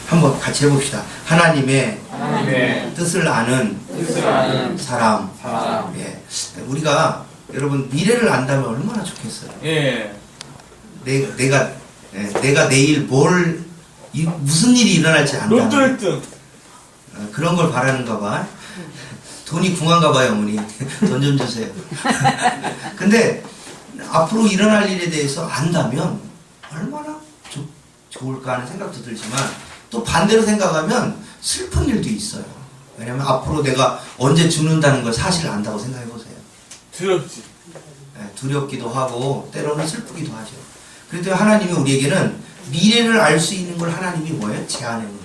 한번 같이 해봅시다. 하나님의 뜻을 아는 사람. 예. 우리가 여러분 미래를 안다면 얼마나 좋겠어요. 예. 내가 내일 무슨 일이 일어날지 안다. 로또 1등. 그런 걸 바라는가 봐. 돈이 궁한가 봐요, 어머니. 돈 좀 주세요. 근데 앞으로 일어날 일에 대해서 안다면 얼마나 좋을까 하는 생각도 들지만 또 반대로 생각하면 슬픈 일도 있어요. 왜냐면 앞으로 내가 언제 죽는다는 걸 사실 안다고 생각해 보세요. 두렵지. 네, 두렵기도 하고 때로는 슬프기도 하죠. 그래도 하나님이 우리에게는 미래를 알 수 있는 걸 하나님이 뭐예요? 제안해 놓으셨어요.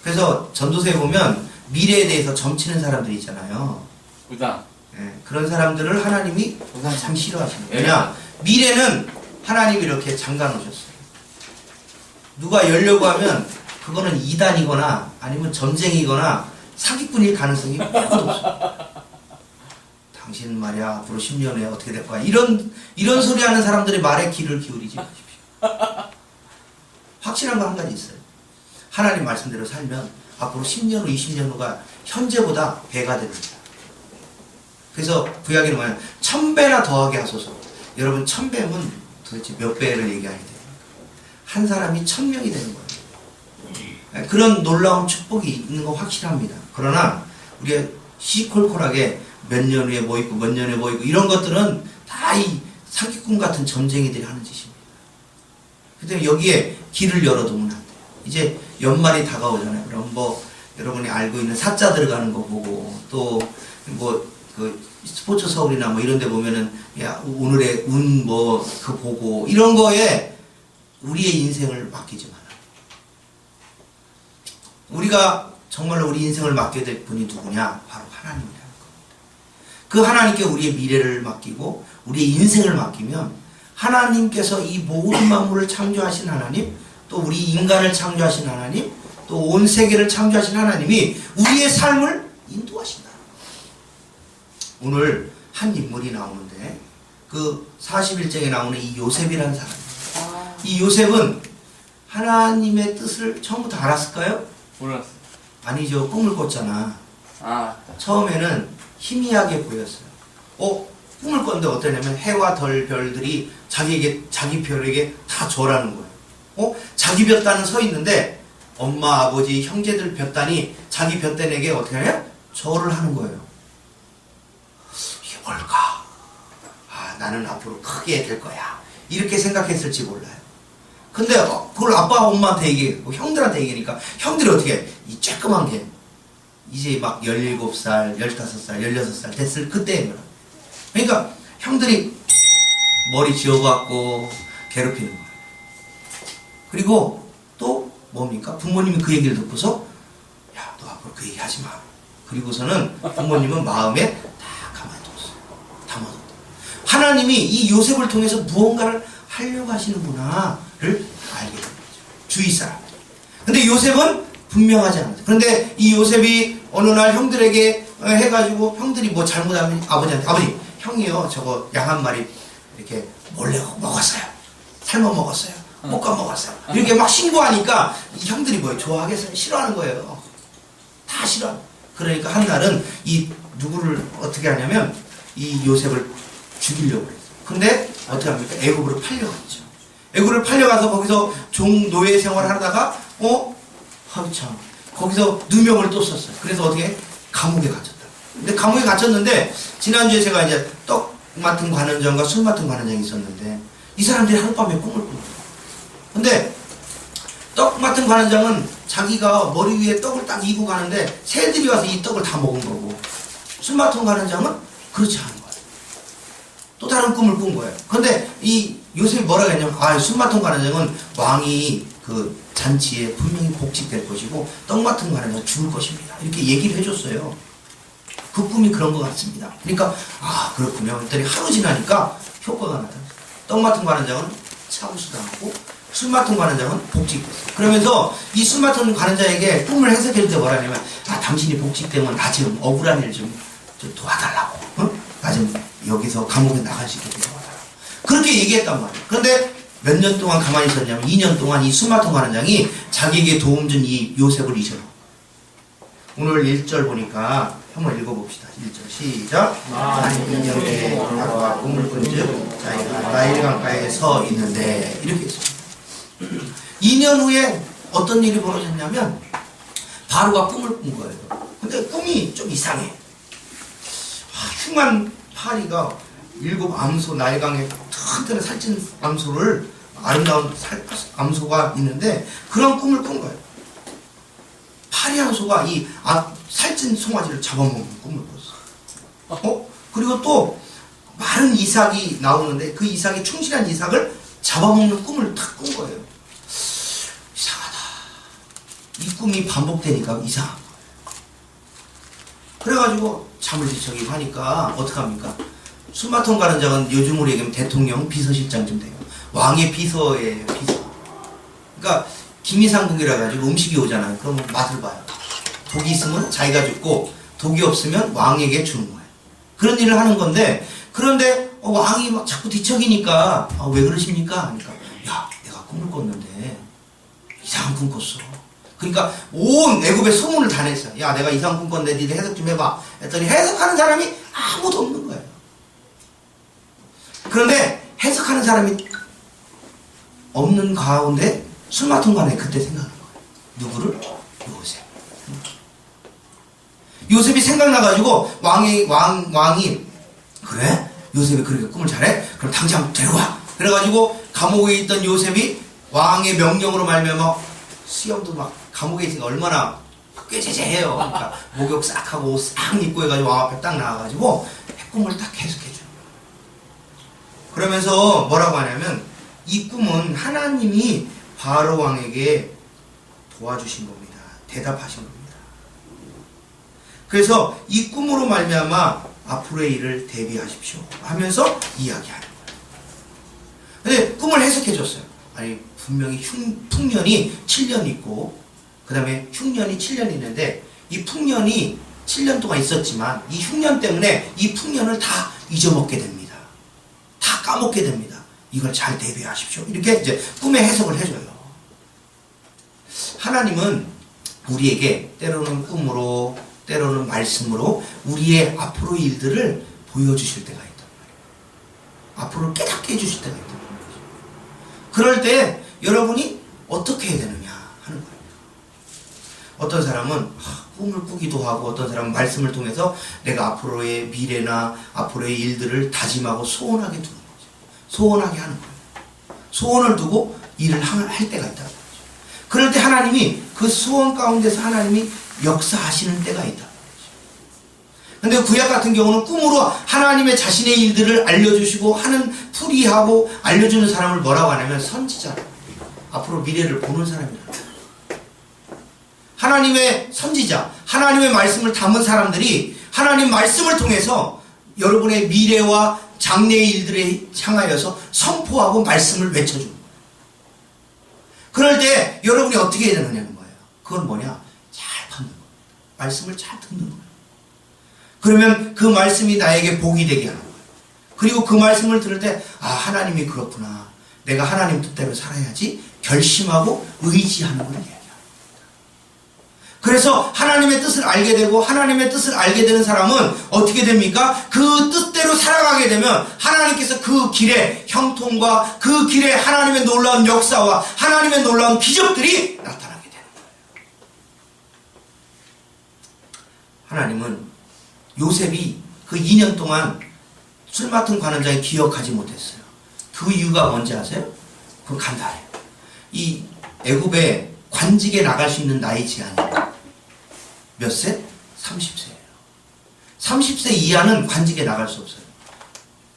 그래서 전도서에 보면 미래에 대해서 점치는 사람들이 있잖아요. 무당. 네, 그런 사람들을 하나님이 참 싫어하시는 거예요. 왜냐? 미래는 하나님이 이렇게 잠가 놓으셨어요. 누가 열려고 하면 그거는 이단이거나 아니면 점쟁이거나 사기꾼일 가능성이 매우 높습니다. 당신 말이야 앞으로 10년 후에 어떻게 될 거야. 이런 소리 하는 사람들의 말에 귀를 기울이지 마십시오. 확실한 건 한 가지 있어요. 하나님 말씀대로 살면 앞으로 10년 후, 20년 후가 현재보다 배가 됩니다. 그래서 구약에는 뭐냐면 1000배나 더하게 하소서. 여러분 1000배면 도대체 몇 배를 얘기하게 돼요? 한 사람이 1000명이 되는 거예요. 그런 놀라운 축복이 있는 거 확실합니다. 그러나 우리가 시콜콜하게 몇 년 후에 뭐 있고 몇 년 후에 뭐 있고 이런 것들은 다 이 사기꾼 같은 점쟁이들이 하는 짓입니다. 그때 여기에 길을 열어두면 안 돼요. 이제 연말이 다가오잖아요. 그럼 뭐 여러분이 알고 있는 사자 들어가는 거 보고 또 뭐 그 스포츠 서울이나 뭐 이런 데 보면은 야 오늘의 운 뭐 그 보고 이런 거에 우리의 인생을 맡기지 마라. 우리가 정말로 우리 인생을 맡게 될 분이 누구냐? 바로 하나님이라는 겁니다. 그 하나님께 우리의 미래를 맡기고 우리의 인생을 맡기면 하나님께서 이 모든 만물을 창조하신 하나님, 또 우리 인간을 창조하신 하나님, 또 온 세계를 창조하신 하나님이 우리의 삶을 인도하신다. 오늘 한 인물이 나오는데 그 41장에 나오는 이 요셉이라는 사람입니다. 이 요셉은 하나님의 뜻을 처음부터 알았을까요? 몰랐어. 아니죠. 꿈을 꿨잖아. 처음에는 희미하게 보였어요. 꿈을 꿨는데 어떠냐면 해와 별들이 자기 별에게 다 절하는 거예요. 자기 볕단은 서 있는데 엄마, 아버지, 형제들 볕단이 자기 볕단에게 어떻게 하냐? 절을 하는 거예요. 이게 뭘까? 나는 앞으로 크게 될 거야. 이렇게 생각했을지 몰라요. 근데 그걸 아빠, 엄마한테 얘기하고 형들한테 얘기하니까 형들이 어떻게 해? 이 쬐끄만 게 이제 막 17살, 15살, 16살 됐을 그때예요. 그러니까 형들이 머리 지어갖고 괴롭히는 거예요. 그리고 또 뭡니까? 부모님이 그 얘기를 듣고서 야, 너 앞으로 그 얘기 하지 마. 그리고서는 부모님은 마음에 다 가만뒀어요. 담아뒀어요. 하나님이 이 요셉을 통해서 무언가를 하려고 하시는구나를 알게 된 거죠. 주위 사람. 근데 요셉은 분명하지 않았어요. 그런데 이 요셉이 어느 날 형들에게 해가지고 형들이 뭐 잘못하면 아버지한테 아버지 형이요 저거 양 한 마리 이렇게 몰래 먹었어요. 삶아 먹었어요. 볶아 먹었어요. 이렇게 막 신고하니까 이 형들이 뭐 좋아하겠어요? 싫어하는 거예요. 다 싫어. 그러니까 한 날은 이 누구를 어떻게 하냐면 이 요셉을 죽이려고 그랬어요. 근데 어떻게 합니까? 애굽으로 팔려갔죠. 애굽으로 팔려가서 거기서 종 노예 생활을 하다가 참 거기서 누명을 또 썼어요. 그래서 어떻게 감옥에 갇혔다. 근데 감옥에 갇혔는데 지난주에 제가 이제 떡 맡은 관원장과 술 맡은 관원장이 있었는데 이 사람들이 하룻밤에 꿈을 꾼 거예요. 근데 떡 맡은 관원장은 자기가 머리 위에 떡을 딱 이고 가는데 새들이 와서 이 떡을 다 먹은 거고 술 맡은 관원장은 그렇지 않은 거예요. 또 다른 꿈을 꾼 거예요. 근데 이 요셉이 뭐라고 했냐면 술 맡은 관원장은 왕이 그 잔치에 분명히 복직될 것이고 떡 맡은 관원장은 죽을 것입니다. 이렇게 얘기를 해줬어요. 그 꿈이 그런 것 같습니다. 그러니까 그렇군요. 그랬더니 하루 지나니까 효과가 나타났어요. 떡 맡은 관원장은 차우수당하고 술 맡은 관원장은 복직됐어요. 그러면서 이 술 맡은 관원장에게 꿈을 해석할 때 뭐라냐면 당신이 복직되면 나 지금 억울한 일 좀 도와달라고. 나 좀 여기서 감옥에 나갈 수 있게 도와달라고. 그렇게 얘기했단 말이에요. 그런데 몇 년 동안 가만히 있었냐면 2년 동안 이 수마통 관원장이 자기에게 도움 준 이 요셉을 잊어요. 오늘 1절 보니까 한번 읽어봅시다. 1절 시작. 인형에 바로가 꿈을 꾼즉 자기가 나일 강가에 서 있는데 이렇게 있습니다. 2년 후에 어떤 일이 벌어졌냐면 바로가 꿈을 꾼 거예요. 근데 꿈이 좀 이상해. 흉한 파리가 7 암소 나일강에 튼튼한 살찐 암소를 아름다운 암소가 있는데 그런 꿈을 꾼 거예요. 파리 암소가 이 살찐 송아지를 잡아먹는 꿈을 꿨어. 그리고 또 마른 이삭이 나오는데 그 이삭이 충실한 이삭을 잡아먹는 꿈을 탁 꾼 거예요. 이상하다. 이 꿈이 반복되니까 이상한 거예요. 그래가지고 잠을 뒤척이고 하니까 어떡합니까? 수마통 관원장은 요즘으로 얘기하면 대통령 비서실장쯤 돼요. 왕의 비서예요, 비서. 그러니까 기미상국이라 가지고 음식이 오잖아요. 그럼 맛을 봐요. 독이 있으면 자기가 죽고 독이 없으면 왕에게 주는 거예요. 그런 일을 하는 건데 그런데 왕이 막 자꾸 뒤척이니까 왜 그러십니까? 하니까 야 내가 꿈을 꿨는데 이상한 꿈 꿨어. 그러니까 온 애굽에 소문을 다 냈어. 야 내가 이상한 꿈 꿨는데 니들 해석 좀 해봐. 했더니 해석하는 사람이 아무도 없는 거예요. 그런데 해석하는 사람이 없는 가운데 수마통관에 그때 생각하는 거예요. 누구를? 요셉. 요셉이 생각나가지고 왕이 그래? 요셉이 그렇게 꿈을 잘해? 그럼 당장 데려와. 그래가지고 감옥에 있던 요셉이 왕의 명령으로 말미암아 수염도 막 감옥에 있으니까 얼마나 꾀재재해요. 그러니까 목욕 싹 하고 옷 싹 입고 해가지고 왕 앞에 딱 나와가지고 꿈을 딱 해석해줘요. 그러면서 뭐라고 하냐면 이 꿈은 하나님이 바로 왕에게 도와주신 겁니다. 대답하신 겁니다. 그래서 이 꿈으로 말미암아 앞으로의 일을 대비하십시오 하면서 이야기하는 거예요. 근데 꿈을 해석해 줬어요. 아니 분명히 풍년이 7년 있고 그 다음에 흉년이 7년 있는데 이 풍년이 7년 동안 있었지만 이 흉년 때문에 이 풍년을 다 잊어먹게 됩니다. 다 까먹게 됩니다. 이걸 잘 대비하십시오. 이렇게 이제 꿈의 해석을 해줘요. 하나님은 우리에게 때로는 꿈으로 때로는 말씀으로 우리의 앞으로의 일들을 보여주실 때가 있단 말이에요. 앞으로 깨닫게 해주실 때가 있단 말이에요. 그럴 때 여러분이 어떻게 해야 되느냐 하는 거예요. 어떤 사람은 꿈을 꾸기도 하고 어떤 사람은 말씀을 통해서 내가 앞으로의 미래나 앞으로의 일들을 다짐하고 소원하게 두는 거죠. 소원하게 하는 거예요. 소원을 두고 일을 할 때가 있다는 거죠. 그럴 때 하나님이 그 소원 가운데서 하나님이 역사하시는 때가 있다는 거죠. 근데 구약 같은 경우는 꿈으로 하나님의 자신의 일들을 알려주시고 하는 풀이하고 알려주는 사람을 뭐라고 하냐면 선지자라고. 앞으로 미래를 보는 사람이라고. 하나님의 선지자, 하나님의 말씀을 담은 사람들이 하나님 말씀을 통해서 여러분의 미래와 장래의 일들에 향하여서 선포하고 말씀을 외쳐주는 거예요. 그럴 때 여러분이 어떻게 해야 되느냐는 거예요. 그건 뭐냐? 잘 받는 거예요. 말씀을 잘 듣는 거예요. 그러면 그 말씀이 나에게 복이 되게 하는 거예요. 그리고 그 말씀을 들을 때 하나님이 그렇구나. 내가 하나님 뜻대로 살아야지 결심하고 의지하는 걸 얘기합니다. 그래서 하나님의 뜻을 알게 되고 하나님의 뜻을 알게 되는 사람은 어떻게 됩니까? 그 뜻대로 살아가게 되면 하나님께서 그 길에 형통과 그 길에 하나님의 놀라운 역사와 하나님의 놀라운 기적들이 나타나게 되는 거예요. 하나님은 요셉이 그 2년 동안 술 맡은 관원장이 기억하지 못했어요. 그 이유가 뭔지 아세요? 그건 간단해요. 이 애굽에 관직에 나갈 수 있는 나이 제한이 몇 세? 30세예요. 30세 이하는 관직에 나갈 수 없어요.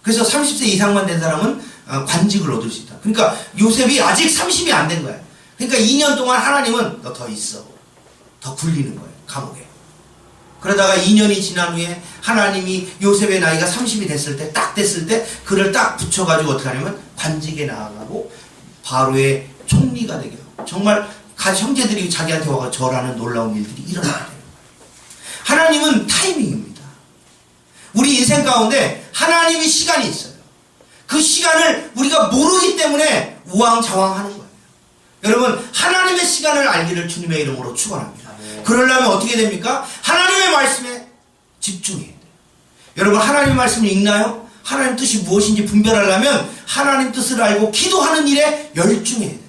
그래서 30세 이상만 된 사람은 관직을 얻을 수 있다. 그러니까 요셉이 아직 30이 안 된 거예요. 그러니까 2년 동안 하나님은 너 더 있어. 더 굴리는 거예요. 감옥에. 그러다가 2년이 지난 후에 하나님이 요셉의 나이가 30이 됐을 때 딱 됐을 때 그를 딱 붙여가지고 어떻게 하냐면 관직에 나아가고 바로의 총리가 되게 하고 정말 형제들이 자기한테 와서 절하는 놀라운 일들이 일어나게 돼요. 하나님은 타이밍입니다. 우리 인생 가운데 하나님이 시간이 있어요. 그 시간을 우리가 모르기 때문에 우왕좌왕하는 거예요. 여러분, 하나님의 시간을 알기를 주님의 이름으로 축원합니다. 그러려면 어떻게 됩니까? 하나님의 말씀에 집중해야 돼요. 여러분, 하나님의 말씀을 읽나요? 하나님 뜻이 무엇인지 분별하려면 하나님 뜻을 알고 기도하는 일에 열중해야 돼요.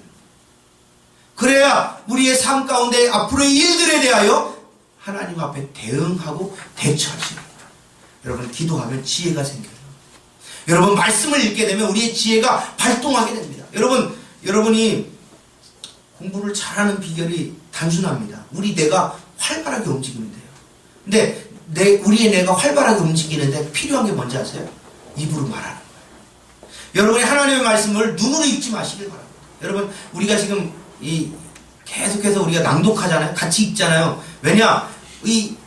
그래야 우리의 삶 가운데 앞으로의 일들에 대하여 하나님 앞에 대응하고 대처할 수 있습니다. 여러분, 기도하면 지혜가 생겨요. 여러분, 말씀을 읽게 되면 우리의 지혜가 발동하게 됩니다. 여러분이 공부를 잘하는 비결이 단순합니다. 우리 뇌가 활발하게 움직이면 돼요. 근데 우리의 뇌가 활발하게 움직이는데 필요한 게 뭔지 아세요? 입으로 말하는 거예요. 여러분이 하나님의 말씀을 눈으로 읽지 마시길 바랍니다. 여러분, 우리가 지금 계속해서 우리가 낭독하잖아요. 같이 읽잖아요. 왜냐?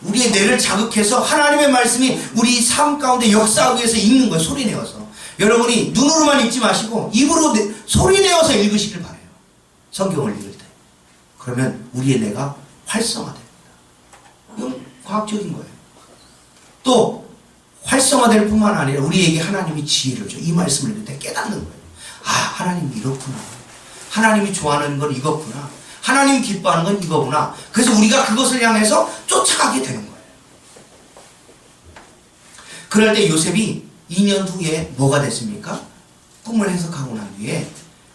우리의 뇌를 자극해서 하나님의 말씀이 우리 삶 가운데 역사하기 위해서 읽는 거예요. 소리내어서. 여러분이 눈으로만 읽지 마시고 입으로 소리내어서 읽으시길 바라요. 성경을 읽을 때. 그러면 우리의 뇌가 활성화됩니다. 이건 과학적인 거예요. 또 활성화될 뿐만 아니라 우리에게 하나님이 지혜를 줘. 이 말씀을 읽을 때 깨닫는 거예요. 아, 하나님이 이렇구나. 하나님이 좋아하는 건 이거구나. 하나님 기뻐하는 건 이거구나. 그래서 우리가 그것을 향해서 쫓아가게 되는 거예요. 그럴 때 요셉이 2년 후에 뭐가 됐습니까? 꿈을 해석하고 난 뒤에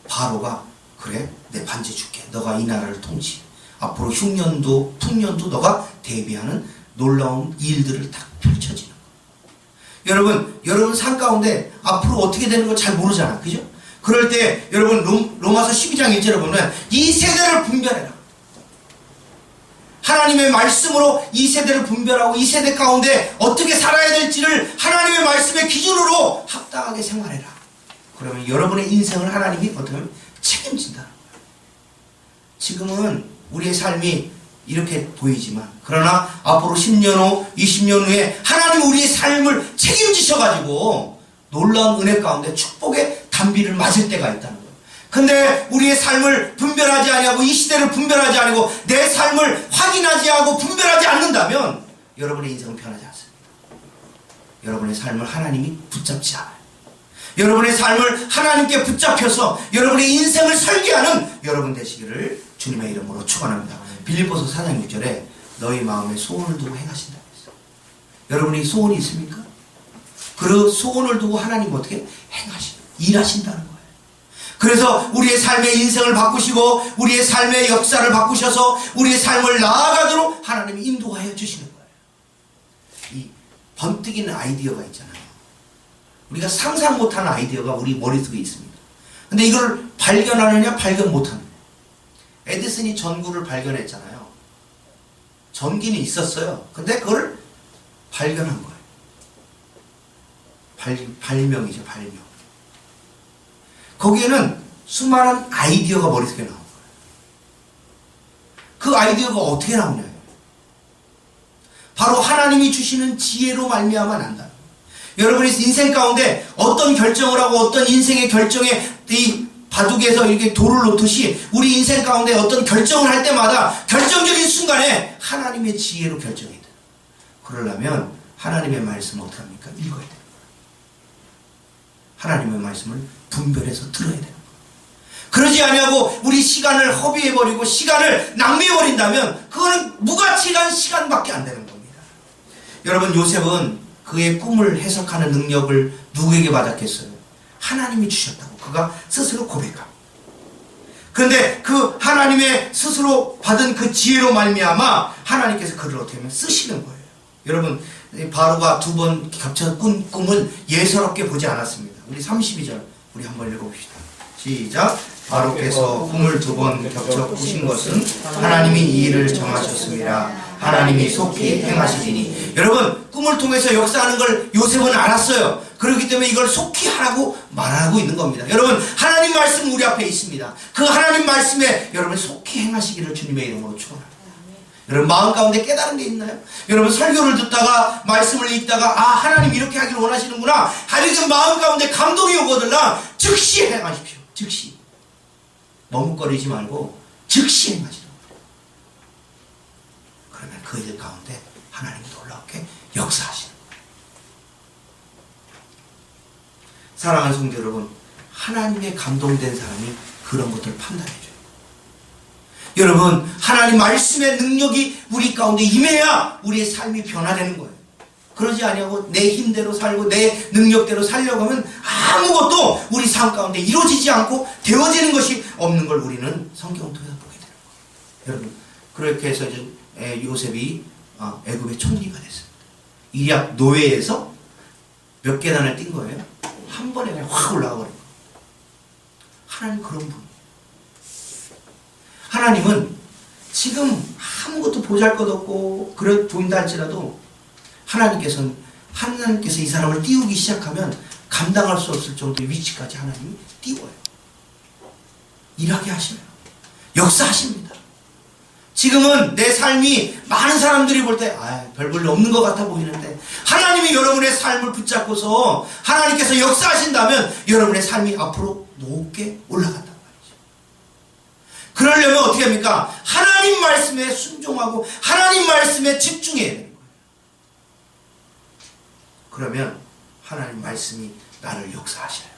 바로가 그래, 내 반지 줄게. 너가 이 나라를 통치. 앞으로 흉년도 풍년도 너가 대비하는 놀라운 일들을 딱 펼쳐지는 거예요. 여러분 삶 가운데 앞으로 어떻게 되는 걸 잘 모르잖아. 그죠? 그럴 때 여러분 로마서 12장 1절에 보면 이 세대를 분별해라. 하나님의 말씀으로 이 세대를 분별하고 이 세대 가운데 어떻게 살아야 될지를 하나님의 말씀의 기준으로 합당하게 생활해라. 그러면 여러분의 인생을 하나님이 어떻게 하면 책임진다는 거예요. 지금은 우리의 삶이 이렇게 보이지만 그러나 앞으로 10년 후, 20년 후에 하나님 우리의 삶을 책임지셔가지고 놀라운 은혜 가운데 축복의 단비를 맞을 때가 있다는 거예요. 근데 우리의 삶을 분별하지 아니하고 이 시대를 분별하지 아니고 내 삶을 확인하지 않고 분별하지 않는다면 여러분의 인생은 변하지 않습니다. 여러분의 삶을 하나님이 붙잡지 않아요. 여러분의 삶을 하나님께 붙잡혀서 여러분의 인생을 설계하는 여러분 되시기를 주님의 이름으로 축원합니다. 빌립보서 4장 6절에 너희 마음에 소원을 두고 행하신다고 했어요. 여러분이 소원이 있습니까? 그 소원을 두고 하나님 어떻게 일하신다는 거예요. 그래서 우리의 삶의 인생을 바꾸시고 우리의 삶의 역사를 바꾸셔서 우리의 삶을 나아가도록 하나님이 인도하여 주시는 거예요. 이 번뜩이는 아이디어가 있잖아요. 우리가 상상 못하는 아이디어가 우리 머릿속에 있습니다. 근데 이걸 발견하느냐 발견 못하느냐. 에디슨이 전구를 발견했잖아요. 전기는 있었어요. 근데 그걸 발견한 거예요. 발명이죠, 발명. 거기에는 수많은 아이디어가 머릿속에 나온 거예요. 그 아이디어가 어떻게 나오냐요. 바로 하나님이 주시는 지혜로 말미암아 난다. 여러분이 인생 가운데 어떤 결정을 하고 어떤 인생의 결정에 이 바둑에서 이렇게 돌을 놓듯이 우리 인생 가운데 어떤 결정을 할 때마다 결정적인 순간에 하나님의 지혜로 결정해야 돼요. 그러려면 하나님의 말씀을 어떻게 합니까? 읽어야 돼요. 하나님의 말씀을 분별해서 들어야 돼요. 그러지 아니하고 우리 시간을 허비해버리고 시간을 낭비해버린다면 그거는 무가치한 시간밖에 안 되는 겁니다. 여러분, 요셉은 그의 꿈을 해석하는 능력을 누구에게 받았겠어요? 하나님이 주셨다고 그가 스스로 고백합니다. 그런데 그 하나님의 스스로 받은 그 지혜로 말미암아 하나님께서 그를 어떻게 하면 쓰시는 거예요. 여러분, 바로가 두 번 겹쳐 꾼 꿈을 예사롭게 보지 않았습니다. 우리 32절 우리 한번 읽어봅시다. 시작. 바로께서 꿈을 두 번 겹쳐 꾸신 것은 하나님이 이 일을 정하셨습니다. 하나님이 속히 행하시리니. 여러분, 꿈을 통해서 역사하는 걸 요셉은 알았어요. 그렇기 때문에 이걸 속히 하라고 말하고 있는 겁니다. 여러분, 하나님 말씀 우리 앞에 있습니다. 그 하나님 말씀에 여러분 속히 행하시기를 주님의 이름으로 축원합니다. 여러분, 마음 가운데 깨달은 게 있나요? 여러분, 설교를 듣다가 말씀을 읽다가 아, 하나님 이렇게 하기를 원하시는구나 하여튼 마음 가운데 감동이 오거든요. 즉시 행하십시오. 즉시. 머뭇거리지 말고 즉시 행하시는 거예요. 그러면 그 일 가운데 하나님이 놀랍게 역사하시는 거예요. 사랑하는 성도 여러분, 하나님의 감동된 사람이 그런 것들을 판단해줘요. 여러분, 하나님 말씀의 능력이 우리 가운데 임해야 우리의 삶이 변화되는 거예요. 그러지 아니하고 내 힘대로 살고 내 능력대로 살려고 하면 아무것도 우리 삶 가운데 이루어지지 않고 되어지는 것이 없는 걸 우리는 성경을 통해서 보게 되는 거예요. 여러분, 그렇게 해서 이제 요셉이 애굽의 총리가 됐습니다. 이략 노예에서 몇 계단을 뛴 거예요? 한 번에 그냥 확 올라가 버린 거예요. 하나님 그런 분이에요. 하나님은 지금 아무것도 보잘것없고 그래 보인다 할지라도 하나님께서 이 사람을 띄우기 시작하면 감당할 수 없을 정도의 위치까지 하나님이 띄워요. 일하게 하시네요. 역사하십니다. 지금은 내 삶이 많은 사람들이 볼 때 별 볼일 없는 것 같아 보이는데 하나님이 여러분의 삶을 붙잡고서 하나님께서 역사하신다면 여러분의 삶이 앞으로 높게 올라간단 말이죠. 그러려면 어떻게 합니까? 하나님 말씀에 순종하고 하나님 말씀에 집중해야 되는 거예요. 그러면 하나님 말씀이 나를 역사하셔요.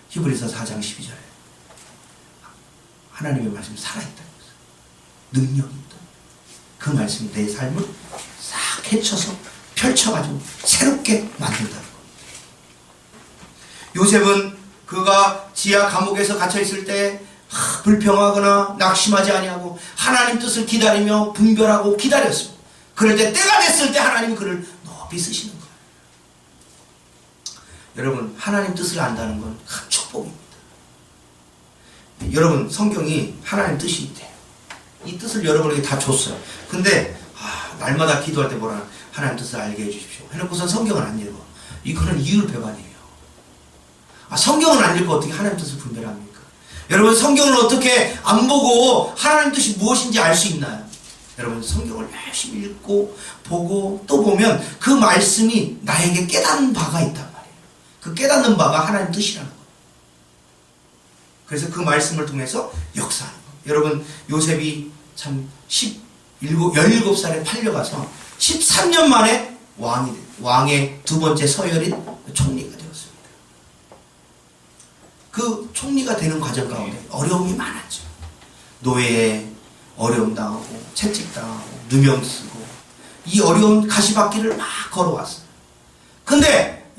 히브리서 4장 12절에 하나님의 말씀이 살아있다는 것을, 능력이 있다. 그 말씀이 내 삶을 싹 헤쳐서 펼쳐가지고 새롭게 만든다는 겁니다. 요셉은 그가 지하 감옥에서 갇혀있을 때 불평하거나 낙심하지 아니하고 하나님 뜻을 기다리며 분별하고 기다렸습니다. 그럴 때 때가 됐을 때 하나님이 그를 높이 쓰시는 거예요. 여러분, 하나님 뜻을 안다는 건 큰 축복입니다. 여러분, 성경이 하나님 뜻이 있대요. 이 뜻을 여러분에게 다 줬어요. 근데 날마다 기도할 때 뭐라 하나님 뜻을 알게 해주십시오 해놓고선 성경을 안 읽어. 이거는 이율배반이에요. 성경을 안 읽고 어떻게 하나님 뜻을 분별합니까? 여러분, 성경을 어떻게 안 보고 하나님 뜻이 무엇인지 알 수 있나요? 여러분, 성경을 열심히 읽고 보고 또 보면 그 말씀이 나에게 깨닫는 바가 있단 말이에요. 그 깨닫는 바가 하나님 뜻이라는 거예요. 그래서 그 말씀을 통해서 역사하는 거예요. 여러분, 요셉이 참 17살에 팔려가서 13년 만에 왕의 두 번째 서열인 총리가 되었습니다. 그 총리가 되는 과정 가운데 어려움이 많았죠. 노예에 어려움 당하고 채찍당하고 누명 쓰고 이 어려운 가시밭길을 막 걸어왔어요. 근데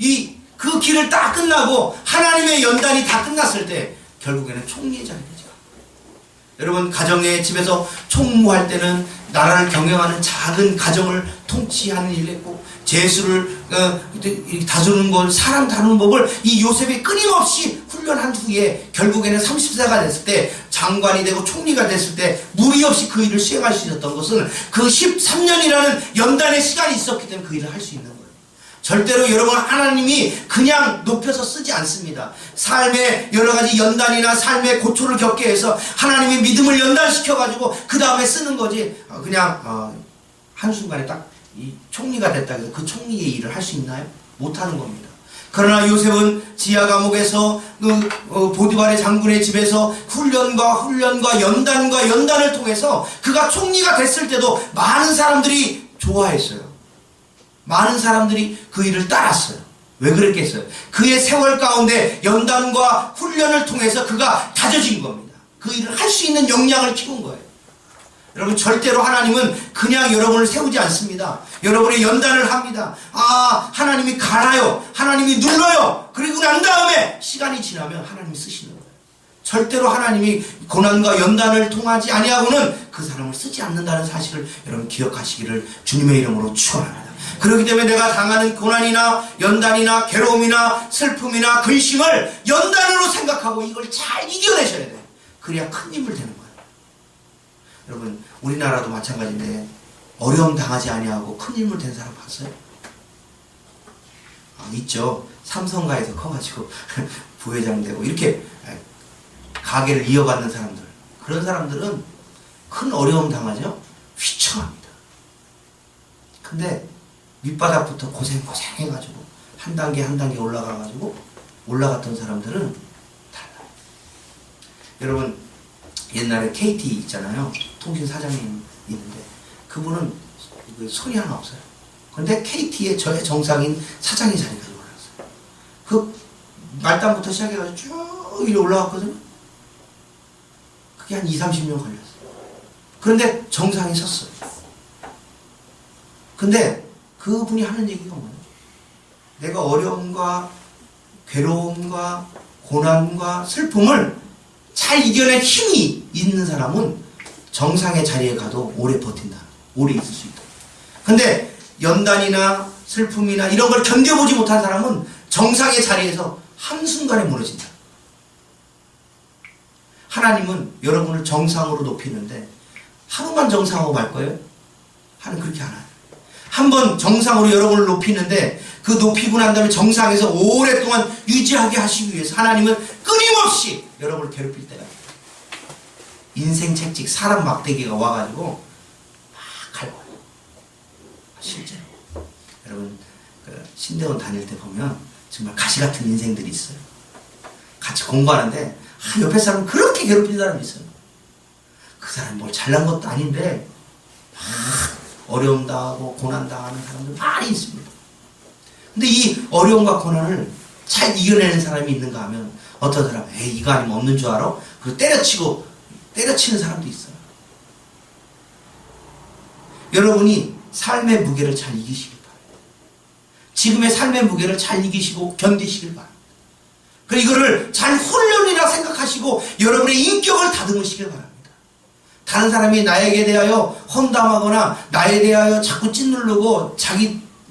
그 길을 딱 끝나고 하나님의 연단이 다 끝났을 때 결국에는 총리의 자리가 되죠. 여러분, 가정에 집에서 총무할 때는 나라를 경영하는 작은 가정을 통치하는 일을 했고 재수를 다루는 걸, 사람 다루는 법을 이 요셉이 끊임없이 훈련한 후에 결국에는 30세가 됐을 때 장관이 되고 총리가 됐을 때 무리 없이 그 일을 수행할 수 있었던 것은 그 13년이라는 연단의 시간이 있었기 때문에 그 일을 할 수 있는 거예요. 절대로 여러분, 하나님이 그냥 높여서 쓰지 않습니다. 삶의 여러 가지 연단이나 삶의 고초를 겪게 해서 하나님이 믿음을 연단시켜가지고 그 다음에 쓰는 거지, 그냥 한순간에 딱 이 총리가 됐다 해서 그 총리의 일을 할 수 있나요? 못하는 겁니다. 그러나 요셉은 지하 감옥에서 보디발의 장군의 집에서 훈련과 연단을 통해서 그가 총리가 됐을 때도 많은 사람들이 좋아했어요. 많은 사람들이 그 일을 따랐어요. 왜 그랬겠어요? 그의 세월 가운데 연단과 훈련을 통해서 그가 다져진 겁니다. 그 일을 할 수 있는 역량을 키운 거예요. 여러분, 절대로 하나님은 그냥 여러분을 세우지 않습니다. 여러분의 연단을 합니다. 하나님이 갈아요. 하나님이 눌러요. 그리고 난 다음에 시간이 지나면 하나님이 쓰시는 거예요. 절대로 하나님이 고난과 연단을 통하지 아니하고는 그 사람을 쓰지 않는다는 사실을 여러분 기억하시기를 주님의 이름으로 축원합니다. 그렇기 때문에 내가 당하는 고난이나 연단이나 괴로움이나 슬픔이나 근심을 연단으로 생각하고 이걸 잘 이겨내셔야 돼요. 그래야 큰 힘을 되는 거예요. 여러분, 우리나라도 마찬가지인데 어려움 당하지 아니하고 큰 힘을 된 사람 봤어요? 있죠. 삼성가에서 커가지고 부회장 되고 이렇게 가게를 이어받는 사람들, 그런 사람들은 큰 어려움 당하죠? 휘청합니다. 근데 밑바닥부터 고생해가지고 한 단계 올라가가지고 올라갔던 사람들은 달라요. 여러분, 옛날에 KT 있잖아요. 통신 사장님 있는데 그분은 손이 하나 없어요. 그런데 KT의 저의 정상인 사장의 자리까지 올랐어요. 말단부터 시작해가지고 쭉 이리 올라갔거든요. 그게 한 20-30년 걸렸어요. 그런데 정상에 섰어요. 근데 그분이 하는 얘기가 뭐예요? 내가 어려움과 괴로움과 고난과 슬픔을 잘 이겨낼 힘이 있는 사람은 정상의 자리에 가도 오래 버틴다. 오래 있을 수 있다. 근데 연단이나 슬픔이나 이런 걸 견뎌보지 못한 사람은 정상의 자리에서 한순간에 무너진다. 하나님은 여러분을 정상으로 높이는데 하루만 정상으로 갈 거예요? 하나님 그렇게 안 해요. 한번 정상으로 여러분을 높이는데 그 높이고 난 다음에 정상에서 오랫동안 유지하게 하시기 위해서 하나님은 끊임없이 여러분을 괴롭힐 때가 있어요. 인생 책찍 사람 막대기가 와가지고 막 갈고요. 실제로 여러분 그 신대원 다닐 때 보면 정말 가시 같은 인생들이 있어요. 같이 공부하는데 옆에 사람은 그렇게 괴롭힌 사람이 있어요. 그 사람이 뭘 잘난 것도 아닌데 막 어려움 당하고 고난 당하는 사람들 많이 있습니다. 근데 이 어려움과 고난을 잘 이겨내는 사람이 있는가 하면 어떤 사람은 에이 이거 아니면 없는 줄 알아? 그리고 때려치는 사람도 있어요. 여러분이 삶의 무게를 잘 이기시길 바랍니다. 지금의 삶의 무게를 잘 이기시고 견디시길 바랍니다. 그리고 이거를 잘 훈련이라 생각하시고 여러분의 인격을 다듬으시길 바랍니다. 다른 사람이 나에게 대하여 험담하거나 나에 대하여 자꾸 짓누르고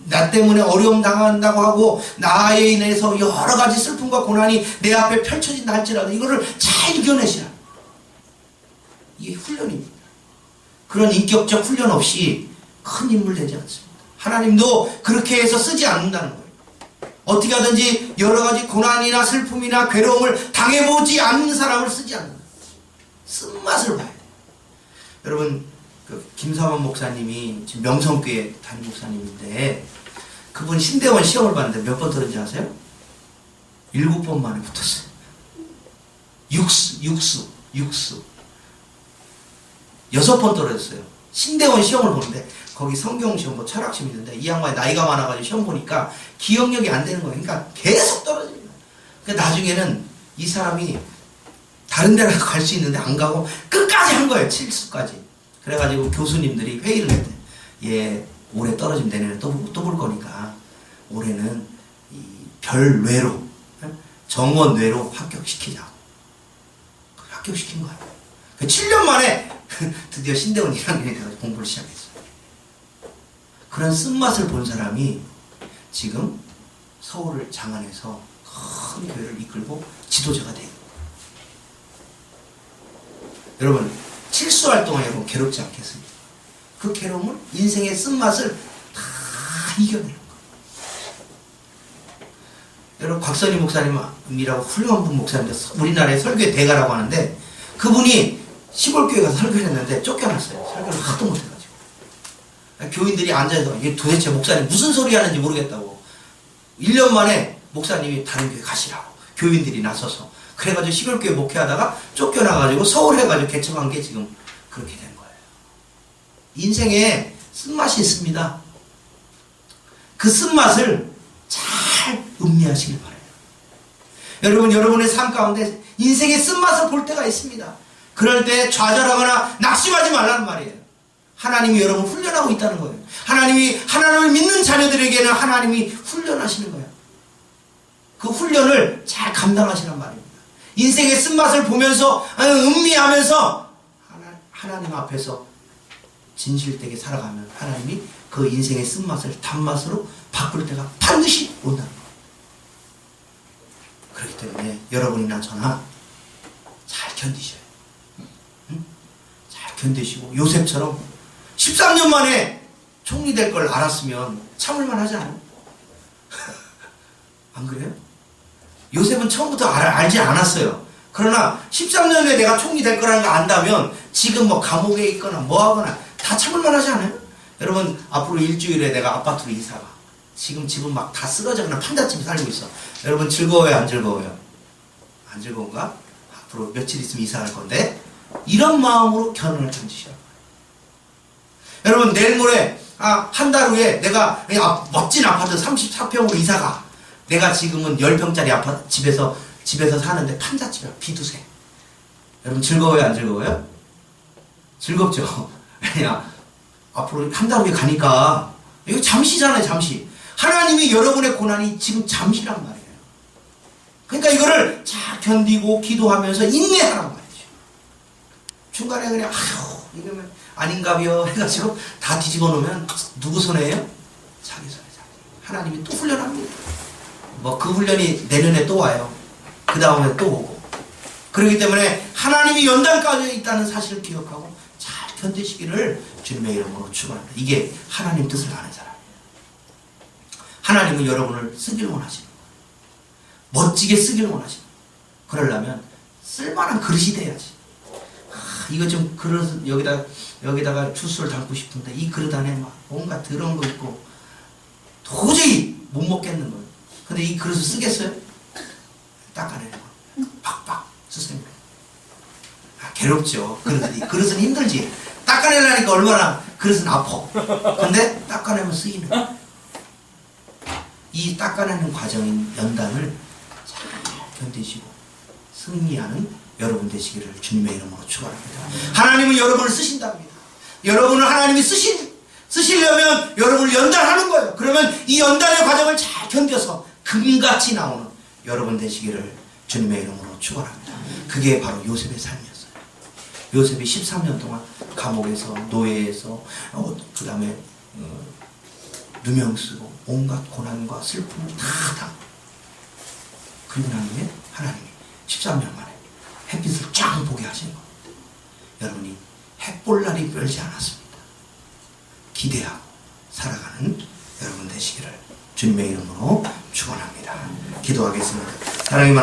나 때문에 어려움 당한다고 하고 나에 인해서 여러 가지 슬픔과 고난이 내 앞에 펼쳐진다 할지라도 이거를 잘 이겨내시라. 이게 훈련입니다. 그런 인격적 훈련 없이 큰 인물 되지 않습니다. 하나님도 그렇게 해서 쓰지 않는다는 거예요. 어떻게 하든지 여러 가지 고난이나 슬픔이나 괴로움을 당해보지 않는 사람을 쓰지 않는다. 쓴맛을 봐야 돼요. 여러분 그 김사원 목사님이 지금 명성교회 담임 목사님인데 그분 신대원 시험을 봤는데 몇 번 들었는지 아세요? 7번 만에 붙었어요. 육수 6번 떨어졌어요. 신대원 시험을 보는데 거기 성경 시험 뭐 철학 시험 있는데 이 양반이 나이가 많아가지고 시험 보니까 기억력이 안 되는 거예요. 그러니까 계속 떨어집니다. 그러니까 나중에는 이 사람이 다른 데로 갈 수 있는데 안 가고 끝까지 한 거예요. 7수까지. 그래가지고 교수님들이 회의를 했대. 얘 올해 떨어지면 내년에 또 볼 거니까 올해는 이 별외로 정원외로 합격시키자. 합격시킨 거야. 7년 만에 드디어 신대원 1학년이 돼서 공부를 시작했어요. 그런 쓴맛을 본 사람이 지금 서울을 장안에서 큰 교회를 이끌고 지도자가 돼요. 여러분 칠수할 동안 여러분 괴롭지 않겠습니까? 그 괴로움을 인생의 쓴맛을 다 이겨내는 거예요. 여러분 곽선희 목사님이라고 훌륭한 분 목사님인데 우리나라의 설교의 대가라고 하는데 그분이 시골교회 가서 설교를 했는데 쫓겨났어요. 설교를 하도 못해가지고 교인들이 앉아서 이게 도대체 목사님 무슨 소리 하는지 모르겠다고 1년 만에 목사님이 다른 교회 가시라고 교인들이 나서서 그래가지고 시골교회 목회하다가 쫓겨나가지고 서울 해가지고 개척한 게 지금 그렇게 된 거예요. 인생에 쓴맛이 있습니다. 그 쓴맛을 잘 음미하시길 바라요. 여러분 여러분의 삶 가운데 인생의 쓴맛을 볼 때가 있습니다. 그럴 때 좌절하거나 낙심하지 말라는 말이에요. 하나님이 여러분을 훈련하고 있다는 거예요. 하나님을 믿는 자녀들에게는 하나님이 훈련하시는 거예요. 그 훈련을 잘 감당하시란 말입니다. 인생의 쓴맛을 보면서 음미하면서 하나님 앞에서 진실되게 살아가면 하나님이 그 인생의 쓴맛을 단맛으로 바꿀 때가 반드시 온다는 거예요. 그렇기 때문에 여러분이나 저나 잘 견디셔요. 응? 잘 견디시고 요셉처럼 13년 만에 총리 될 걸 알았으면 참을만 하지 않아요? 안 그래요? 요셉은 처음부터 알지 않았어요. 그러나 13년에 내가 총리 될 거라는 거 안다면 지금 뭐 감옥에 있거나 뭐 하거나 다 참을만 하지 않아요? 여러분 앞으로 일주일에 내가 아파트로 이사가 지금 집은 막 다 쓰러져 그냥 판잣집에 살고 있어. 여러분 즐거워요 안 즐거워요? 안 즐거운가? 앞으로 며칠 있으면 이사할 건데 이런 마음으로 견을 던지셔요. 여러분 내일 모레 한 달 후에 내가 멋진 아파트 34평으로 이사가 내가 지금은 10평짜리 아파트 집에서 사는데 판잣집이야. 비두세. 여러분 즐거워요 안 즐거워요? 즐겁죠. 왜냐 앞으로 한 달 후에 가니까 이거 잠시잖아요. 잠시. 하나님이 여러분의 고난이 지금 잠시란 말이에요. 그러니까 이거를 잘 견디고 기도하면서 인내하란 말이죠. 중간에 그냥 아휴 이러면 아닌가벼 해가지고 다 뒤집어 놓으면 누구 손해예요? 자기 손해. 하나님이 또 훈련합니다. 뭐 그 훈련이 내년에 또 와요. 그 다음에 또 오고. 그렇기 때문에 하나님이 연단까지 있다는 사실을 기억하고 잘 견디시기를 주님의 이름으로 축원합니다. 이게 하나님 뜻을 아는 사람이에요. 하나님은 여러분을 쓰기를 원하시는 거예요. 멋지게 쓰기를 원하시는 거예요. 그러려면 쓸만한 그릇이 돼야지. 이거 좀 그릇 여기다가 주스를 담고 싶은데 이 그릇 안에 막 뭔가 더러운 거 있고 도저히 못 먹겠는 거예요. 근데 이 그릇을 쓰겠어요? 닦아내는 거예요. 팍팍 쓰세요. 괴롭죠. 그릇은 힘들지. 닦아내려니까 얼마나 그릇은 아파. 근데 닦아내면 쓰이는 거예요. 이 닦아내는 과정인 연단을 잘 견디시고 승리하는 여러분 되시기를 주님의 이름으로 축원합니다. 하나님은 여러분을 쓰신답니다. 여러분을 하나님이 쓰시려면 여러분을 연단하는 거예요. 그러면 이 연단의 과정을 잘 견뎌서 금같이 나오는 여러분 되시기를 주님의 이름으로 축원합니다. 그게 바로 요셉의 삶이었어요. 요셉이 13년 동안 감옥에서 노예에서 그 다음에 누명 쓰고 온갖 고난과 슬픔을 다 당하고 그리고 난 후에 하나님이 13년 만에 햇빛을 쫙 보게 하시는 겁니다. 여러분이 햇볼 날이 멀지 않았습니다. 기대하고 살아가는 여러분 되시기를 주님의 이름으로 축원합니다. 기도하겠습니다. 사랑의